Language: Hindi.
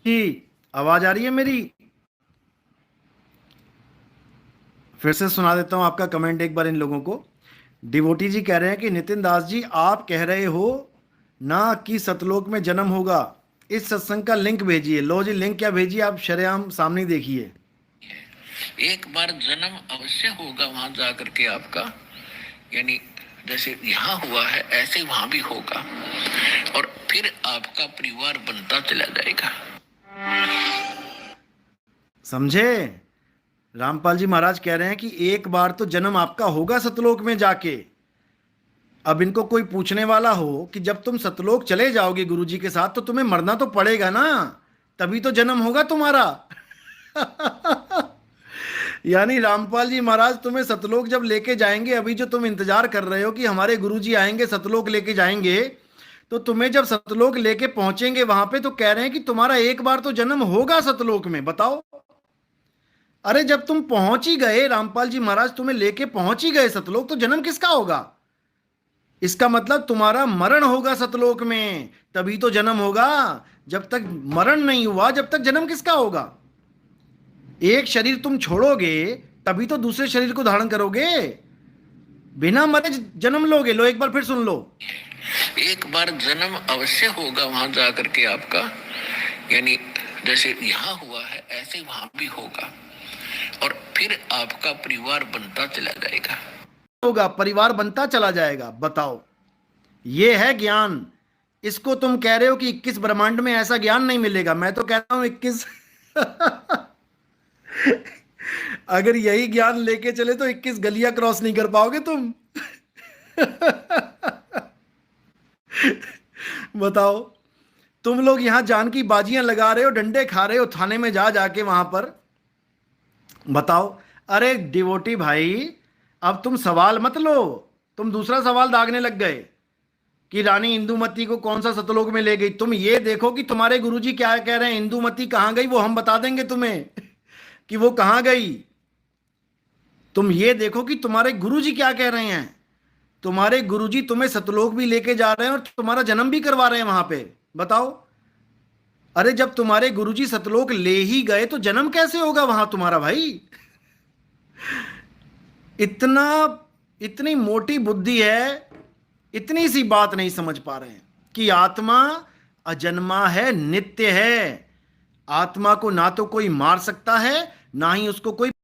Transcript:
जी, आवाज आ रही है मेरी? फिर से सुना देता हूं आपका कमेंट एक बार इन लोगों को। डिवोटी जी कह रहे हैं कि नितिन दास जी आप कह रहे हो ना कि सतलोक में जन्म होगा। इस सत्संग का लिंक भेजिए। लो जी, लिंक क्या भेजिए, आप शरेआम सामने ही देखिए। एक बार जन्म अवश्य होगा वहां जाकर के आपका, यानी जैसे यहाँ हुआ है ऐसे वहां भी होगा, और फिर आपका परिवार बनता चला जाएगा। समझे? रामपाल जी महाराज कह रहे हैं कि एक बार तो जन्म आपका होगा सतलोक में जाके। अब इनको कोई पूछने वाला हो कि जब तुम सतलोक चले जाओगे गुरु जी के साथ तो तुम्हें मरना तो पड़ेगा ना, तभी तो जन्म होगा तुम्हारा। यानी रामपाल जी महाराज तुम्हें सतलोक जब लेके जाएंगे, अभी जो तुम इंतजार कर रहे हो कि हमारे गुरुजी आएंगे सतलोक लेके जाएंगे, तो तुम्हें जब सतलोक लेके पहुंचेंगे वहां पे तो कह रहे हैं कि तुम्हारा एक बार तो जन्म होगा सतलोक में। बताओ। अरे जब तुम पहुंच ही गए, रामपाल जी महाराज तुम्हें लेके पहुंच ही गए सतलोक, तो जन्म किसका होगा? इसका मतलब तुम्हारा मरण होगा सतलोक में, तभी तो जन्म होगा। जब तक मरण नहीं हुआ, जब तक जन्म किसका होगा? एक शरीर तुम छोड़ोगे तभी तो दूसरे शरीर को धारण करोगे। बिना मरे जन्म लोगे? लो एक बार फिर सुन लो। एक बार जन्म अवश्य होगा वहां जाकर के आपका, यानी जैसे यहाँ हुआ है ऐसे वहां भी होगा, और फिर आपका परिवार बनता चला जाएगा। होगा, परिवार बनता चला जाएगा। बताओ, ये है ज्ञान। इसको तुम कह रहे हो कि 21 ब्रह्मांड में ऐसा ज्ञान नहीं मिलेगा। मैं तो कहता हूं 21। अगर यही ज्ञान लेके चले तो 21 गलियां क्रॉस नहीं कर पाओगे तुम। बताओ, तुम लोग यहां जान की बाजियां लगा रहे हो, डंडे खा रहे हो थाने में जा जाके वहां पर। बताओ। अरे डिवोटी भाई, अब तुम सवाल मत लो, तुम दूसरा सवाल दागने लग गए कि रानी इंदुमती को कौन सा सतलोक में ले गई। तुम ये देखो कि तुम्हारे गुरुजी क्या कह रहे हैं। इंदुमती कहां गई वो हम बता देंगे तुम्हें कि वो कहां गई। तुम ये देखो कि तुम्हारे गुरुजी क्या कह रहे हैं। तुम्हारे गुरुजी तुम्हें सतलोक भी लेके जा रहे हैं और तुम्हारा जन्म भी करवा रहे हैं वहां पे। बताओ। अरे जब तुम्हारे गुरुजी सतलोक ले ही गए तो जन्म कैसे होगा वहां तुम्हारा भाई? इतना, इतनी मोटी बुद्धि है, इतनी सी बात नहीं समझ पा रहे हैं कि आत्मा अजन्मा है, नित्य है। आत्मा को ना तो कोई मार सकता है, ना ही उसको कोई